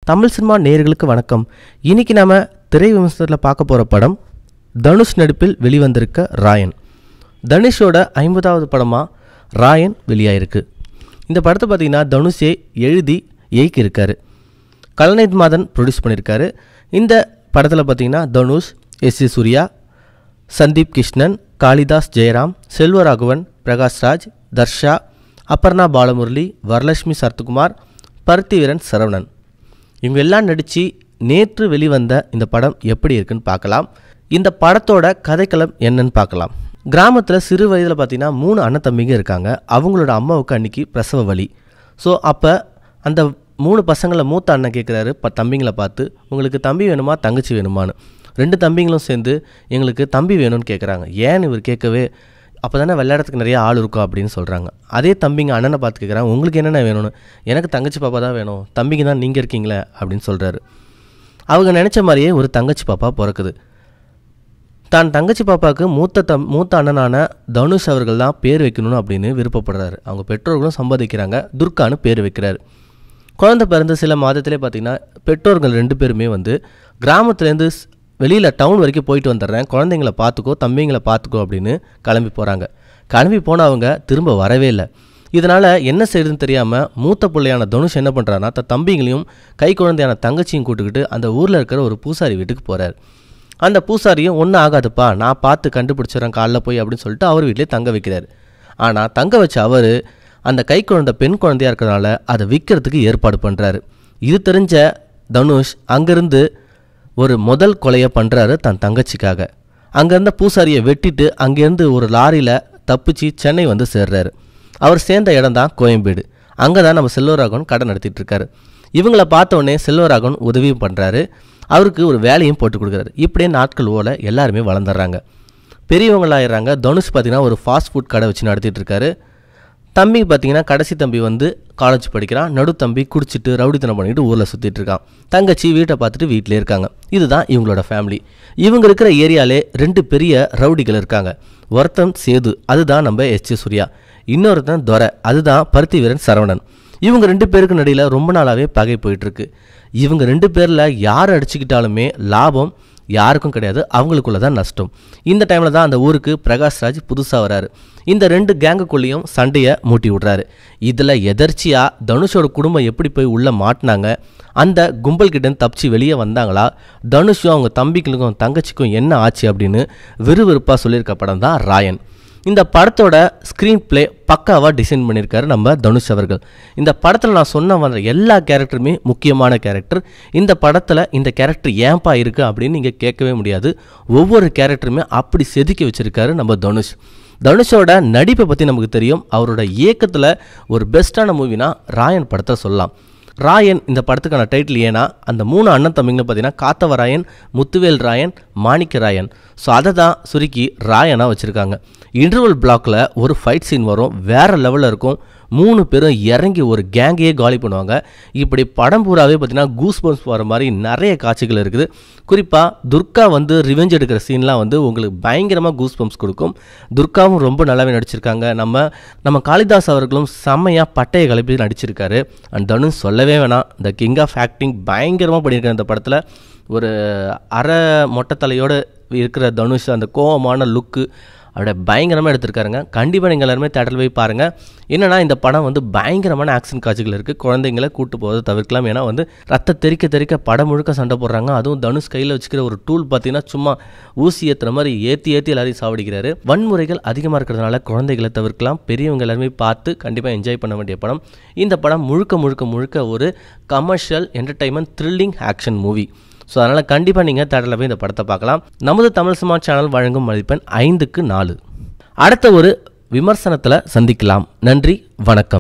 Tamil cinema நேயர்களுக்கு வணக்கம். இன்னைக்கு நாம திரை விமர்சனத்தில் பார்க்க போகிற படம் தனுஷ் நடிப்பில் வெளிவந்திருக்க ராயன். தனுஷோட 50வது படமாக ராயன் வெளியாயிருக்கு. இந்த படத்தை பார்த்தீங்கன்னா தனுஷே எழுதி இயக்கியிருக்காரு. கலைநீத் மாதன் ப்ரொடியூஸ் பண்ணியிருக்காரு. இந்த படத்தில் பார்த்தீங்கன்னா தனுஷ், எஸ்.ஏ. சூர்யா, சந்தீப் கிருஷ்ணன், காளிதாஸ் ஜெயராம், செல்வராகவன், பிரகாஷ்ராஜ், தர்ஷா, அப்பர்ணா பாலமுரளி, வரலட்சுமி சரத்குமார், பருத்திவீரன் சரவணன் இவங்க எல்லாம் நடித்து நேற்று வெளிவந்த இந்த படம் எப்படி இருக்குன்னு பார்க்கலாம். இந்த படத்தோட கதைக்களம் என்னன்னு பார்க்கலாம். கிராமத்தில் சிறு வயதில் பார்த்தீங்கன்னா 3 அண்ணன் தம்பிங்க இருக்காங்க. அவங்களோட அம்மாவுக்கு அன்றைக்கி பிரசவ வலி. ஸோ அப்போ அந்த 3 பசங்களை மூத்த அண்ணன் கேட்குறாரு தம்பிங்களை பார்த்து, உங்களுக்கு தம்பி வேணுமா தங்கச்சி வேணுமான்னு. 2 தம்பிங்களும் சேர்ந்து எங்களுக்கு தம்பி வேணும்னு கேட்குறாங்க. ஏன்னு இவர் கேட்கவே, அப்போ தானே விளையாடுறதுக்கு நிறைய ஆள் இருக்கும் அப்படின்னு சொல்கிறாங்க. அதே தம்பிங்க அண்ணனை பார்த்து கேட்குறாங்க, உங்களுக்கு என்னென்ன வேணும்னு. எனக்கு தங்கச்சி பாப்பா தான் வேணும், தம்பிங்க தான் நீங்கள் இருக்கீங்களே அப்படின்னு சொல்கிறாரு. அவங்க நினச்ச மாதிரியே ஒரு தங்கச்சி பாப்பா பிறக்குது. தான் தங்கச்சி பாப்பாவுக்கு மூத்த அண்ணனான தனுஷ் அவர்கள் தான் பேர் வைக்கணும்னு அப்படின்னு விருப்பப்படுறாரு. அவங்க பெற்றோர்களும் சம்பாதிக்கிறாங்க. துர்கான்னு பேர் வைக்கிறாரு. குழந்தை பிறந்த சில மாதத்திலே பார்த்திங்கன்னா பெற்றோர்கள் 2 பேருமே கிராமத்துலேருந்து வெளியில் டவுன் வரைக்கும் போயிட்டு வந்துடுறேன், குழந்தைங்கள பார்த்துக்கோ தம்பிங்களை பார்த்துக்கோ அப்படின்னு கிளம்பி போகிறாங்க. கிளம்பி போனவங்க திரும்ப வரவே இல்லை. இதனால் என்ன செய்யுதுன்னு தெரியாமல் மூத்த பிள்ளையான தனுஷ் என்ன பண்ணுறாருன்னா தம்பிங்களையும் கை குழந்தையான தங்கச்சியும் கூட்டுக்கிட்டு அந்த ஊரில் இருக்கிற ஒரு பூசாரி வீட்டுக்கு போகிறார். அந்த பூசாரியும் ஒன்றும் ஆகாதுப்பா, நான் பார்த்து கண்டுபிடிச்சிடறேன் காலைல போய் அப்படின்னு சொல்லிட்டு அவர் வீட்டிலே தங்க வைக்கிறார். ஆனால் தங்க வச்ச அவர் அந்த கை குழந்தை பெண் குழந்தையாக இருக்கிறதுனால அதை விற்கிறதுக்கு ஏற்பாடு பண்ணுறாரு. இது தெரிஞ்ச தனுஷ் அங்கேருந்து ஒரு முதல் கொலையை பண்ணுறாரு தன் தங்கச்சிக்காக. அங்கேருந்த பூசாரியை வெட்டிட்டு அங்கேருந்து ஒரு லாரியில் தப்பிச்சு சென்னை சேர்றாரு. அவர் சேர்ந்த இடம் தான் கோயம்பேடு. அங்கே தான் நம்ம செல்வராகவன் கடை நடத்திட்டு இருக்காரு. இவங்கள பார்த்தோன்னே செல்வராகவன் உதவியும் பண்ணுறாரு. அவருக்கு ஒரு வேலையும் போட்டு கொடுக்குறாரு. இப்படியே நாட்கள் ஓல எல்லாருமே வளர்ந்துடுறாங்க, பெரியவங்களாயிடுறாங்க. தனுஷ் பார்த்திங்கன்னா ஒரு ஃபாஸ்ட் ஃபுட் கடை வச்சு நடத்திட்டு இருக்காரு. தம்பி பார்த்திங்கன்னா கடைசி தம்பி காலேஜ் படிக்கிறான். நடு தம்பி குடிச்சிட்டு ரவுடித்தனம் பண்ணிட்டு ஊரில் சுற்றிட்டு இருக்கான். தங்கச்சி வீட்டை பார்த்துட்டு வீட்டிலே இருக்காங்க. இதுதான் இவங்களோட ஃபேமிலி. இவங்க இருக்கிற ஏரியாலே 2 பெரிய ரவுடிகள் இருக்காங்க. ஒருத்தன் சேது, அதுதான் நம்ம எஸ்.ஏ. சூர்யா. இன்னொருத்தன் துரை, அதுதான் பருத்திவீரன் சரவணன். இவங்க 2 பேருக்கு நடுவில் ரொம்ப நாளாகவே பகை போயிட்டுருக்கு. இவங்க 2 பேரில் யார் அடிச்சுக்கிட்டாலுமே லாபம் யாருக்கும் கிடையாது, அவங்களுக்குள்ள தான் நஷ்டம். இந்த டைமில் தான் அந்த ஊருக்கு பிரகாஷ்ராஜ் புதுசாக வராரு. இந்த 2 கேங்குக்குள்ளேயும் சண்டையை மூட்டி விடுறாரு. இதில் எதர்ச்சியாக தனுஷோட குடும்பம் எப்படி போய் உள்ளே மாட்டினாங்க, அந்த கும்பல்கிட்ட தப்பிச்சு வெளியே வந்தாங்களா, தனுஷும் அவங்க தம்பிகளுக்கும் தங்கச்சிக்கும் என்ன ஆச்சு அப்படின்னு விறுவிறுப்பாக சொல்லியிருக்க படம் தான் ராயன். இந்த படத்தோட ஸ்க்ரீன் பிளே பக்காவாக டிசைன் பண்ணியிருக்காரு நம்ம தனுஷ் அவர்கள். இந்த படத்தில் நான் சொன்ன எல்லா கேரக்டருமே முக்கியமான கேரக்டர். இந்த படத்தில் இந்த கேரக்டர் ஏன்பா இருக்குது அப்படின்னு நீங்கள் கேட்கவே முடியாது. ஒவ்வொரு கேரக்டருமே அப்படி செதுக்கி வச்சுருக்காரு நம்ம தனுஷ். தனுஷோட நடிப்பை பற்றி நமக்கு தெரியும். அவரோட இயக்கத்தில் ஒரு பெஸ்ட்டான மூவினா ராயன் படத்தை சொல்லலாம். ராயன் இந்த படத்துக்கான டைட்டில் ஏன்னா அந்த 3 அண்ணன் தம்பிங்களும் பார்த்தீங்கன்னா காத்தவராயன், முத்துவேல் ராயன், மாணிக்க ராயன். ஸோ அதை தான் சுருக்கி ராயனாக வச்சுருக்காங்க. இன்டர்வல் பிளாக்கில் ஒரு ஃபைட் சீன் வரும், வேறு லெவலில் இருக்கும். 3 பேரும் இறங்கி ஒரு கேங்கையே காலி பண்ணுவாங்க. இப்படி படம் பூராவே பார்த்தீங்கன்னா கூஸ் பம்ப்ஸ் போகிற மாதிரி நிறைய காட்சிகள் இருக்குது. குறிப்பாக துர்கா ரிவெஞ்ச் எடுக்கிற சீன்லாம் உங்களுக்கு பயங்கரமாக கூஸ் பம்ப்ஸ் கொடுக்கும். துர்காவும் ரொம்ப நல்லாவே நடிச்சிருக்காங்க. நம்ம காளிதாஸ் அவர்களும் செம்மையாக பட்டையை கிளப்பி நடிச்சிருக்காரு. அண்ட் தனுஷ் சொல்லவே வேணாம், இந்த கிங் ஆஃப் ஆக்டிங் பயங்கரமாக பண்ணியிருக்காரு. இந்த படத்தில் ஒரு அரை மொட்டைத்தலையோடு இருக்கிற தனுஷ் அந்த கோவமான லுக்கு அப்படியே பயங்கரமாக எடுத்திருக்காருங்க. கண்டிப்பாக நீங்கள் எல்லாருமே தேட்டரில் போய் பாருங்கள். என்னென்னா இந்த படம் பயங்கரமான ஆக்ஷன் காட்சிகள் இருக்குது. குழந்தைங்களை கூட்டு போகிறத தவிர்க்கலாம். ஏன்னா ரத்த தெறிக்க படம் முழுக்க சண்டை போடுறாங்க. அதுவும் தனுஷ் கையில் வச்சுக்கிற ஒரு டூல் பார்த்தீங்கன்னா சும்மா ஊசி ஏற்றுற மாதிரி ஏற்றி எல்லாரையும் சாவடிக்கிறாரு. வன்முறைகள் அதிகமாக இருக்கிறதுனால குழந்தைகளை தவிர்க்கலாம். பெரியவங்க எல்லாருமே பார்த்து கண்டிப்பாக என்ஜாய் பண்ண வேண்டிய படம். இந்த படம் முழுக்க ஒரு commercial entertainment thrilling action movie. So அதனால் கண்டிப்பாக நீங்கள் தேட்டரில் போய் இந்த படத்தை பார்க்கலாம். நமது தமிழ் சினிமா சேனல் வழங்கும் மதிப்பெண் 5க்கு 4. அடுத்த ஒரு விமர்சனத்தில் சந்திக்கலாம். நன்றி, வணக்கம்.